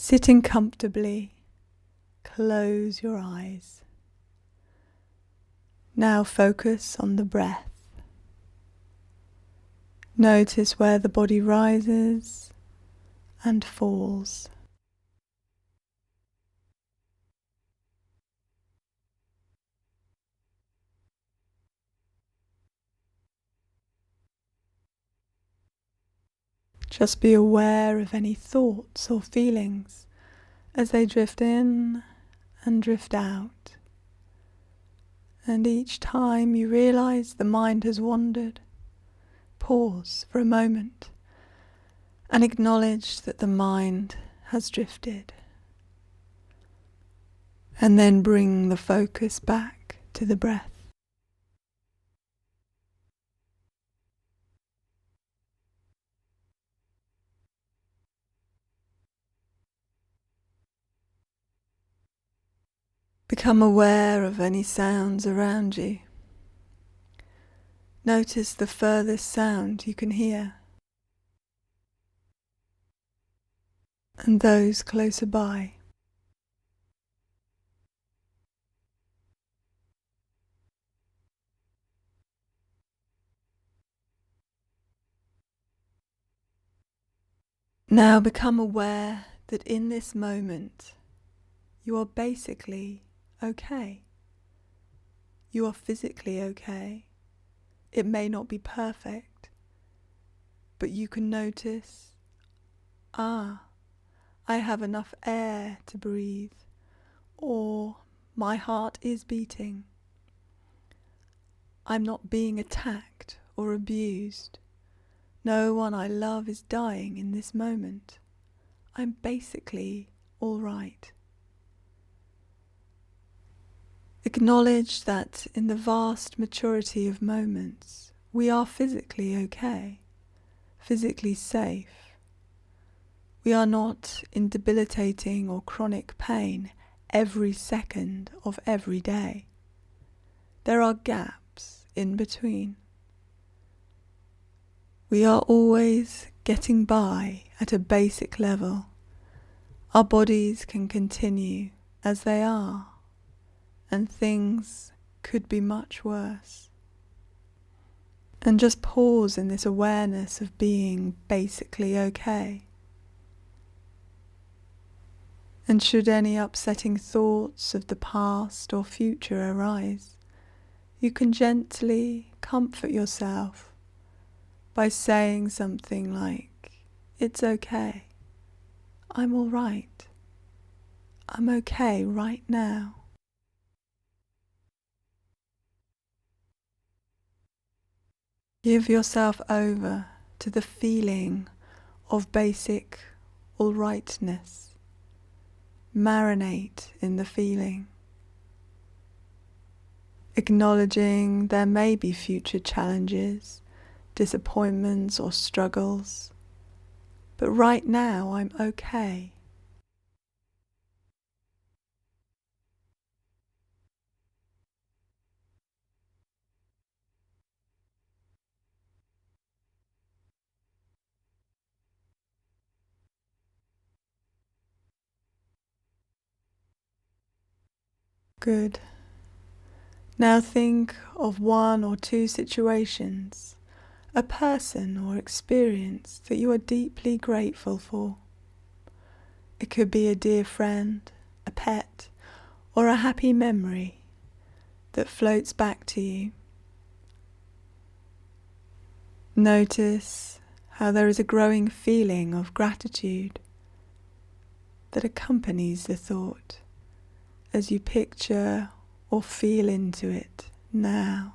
Sitting comfortably, close your eyes. Now focus on the breath. Notice where the body rises and falls. Just be aware of any thoughts or feelings as they drift in and drift out. And each time you realize the mind has wandered, pause for a moment and acknowledge that the mind has drifted. And then bring the focus back to the breath. Become aware of any sounds around you. Notice the furthest sound you can hear, and those closer by. Now become aware that in this moment you are basically okay. You are physically okay. It may not be perfect, but you can notice, I have enough air to breathe, or my heart is beating. I'm not being attacked or abused. No one I love is dying in this moment. I'm basically all right. Acknowledge that in the vast maturity of moments, we are physically okay, physically safe. We are not in debilitating or chronic pain every second of every day. There are gaps in between. We are always getting by at a basic level. Our bodies can continue as they are, and things could be much worse. And just pause in this awareness of being basically okay. And should any upsetting thoughts of the past or future arise, you can gently comfort yourself by saying something like, "It's okay. I'm all right. I'm okay right now." Give yourself over to the feeling of basic all rightness. Marinate in the feeling, acknowledging there may be future challenges, disappointments or struggles, but right now I'm okay. Good. Now think of one or two situations, a person or experience that you are deeply grateful for. It could be a dear friend, a pet, or a happy memory that floats back to you. Notice how there is a growing feeling of gratitude that accompanies the thought as you picture or feel into it now.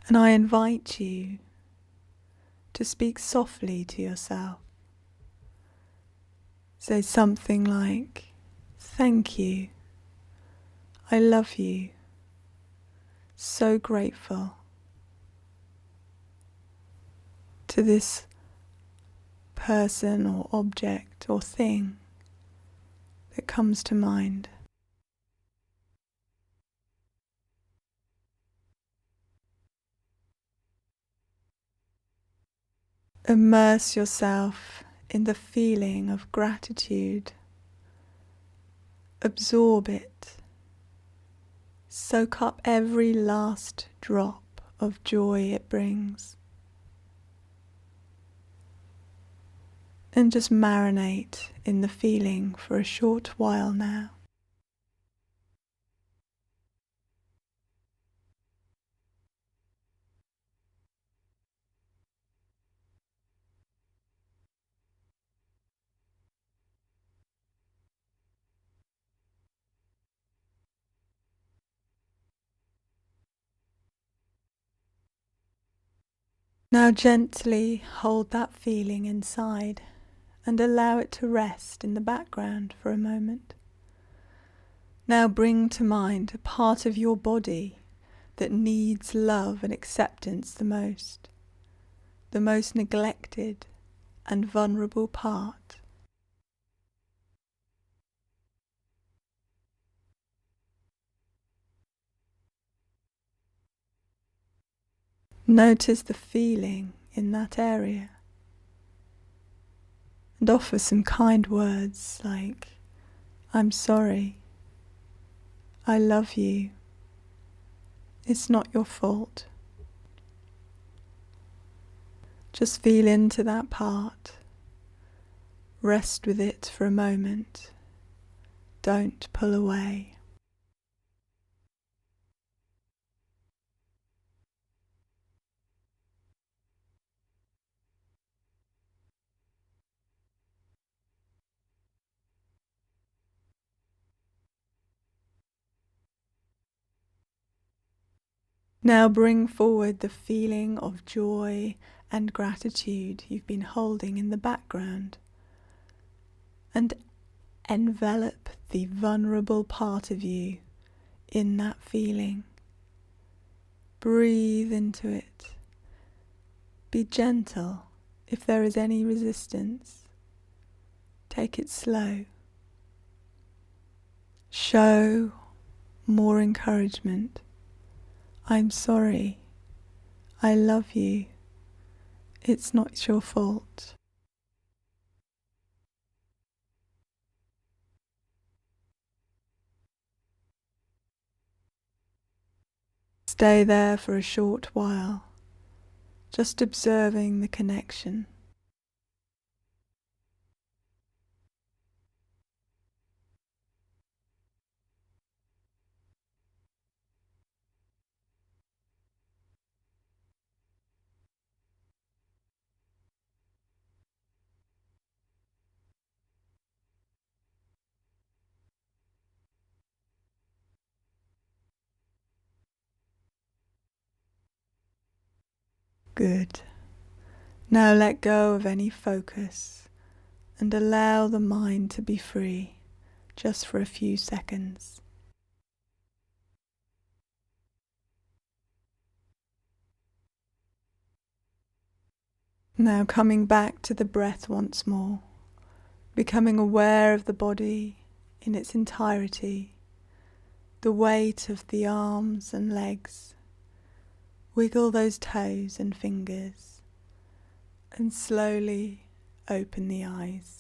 And I invite you to speak softly to yourself. Say something like, "Thank you. I love you. So grateful." To this person or object or thing that comes to mind. Immerse yourself in the feeling of gratitude. Absorb it. Soak up every last drop of joy it brings. And just marinate in the feeling for a short while now. Now gently hold that feeling inside and allow it to rest in the background for a moment. Now bring to mind a part of your body that needs love and acceptance the most neglected and vulnerable part. Notice the feeling in that area and offer some kind words like, "I'm sorry, I love you, it's not your fault." Just feel into that part. Rest with it for a moment. Don't pull away. Now bring forward the feeling of joy and gratitude you've been holding in the background and envelop the vulnerable part of you in that feeling. Breathe into it. Be gentle if there is any resistance. Take it slow. Show more encouragement. "I'm sorry. I love you. It's not your fault." Stay there for a short while, just observing the connection. Good. Now let go of any focus and allow the mind to be free, just for a few seconds. Now coming back to the breath once more, becoming aware of the body in its entirety, the weight of the arms and legs. Wiggle those toes and fingers and slowly open the eyes.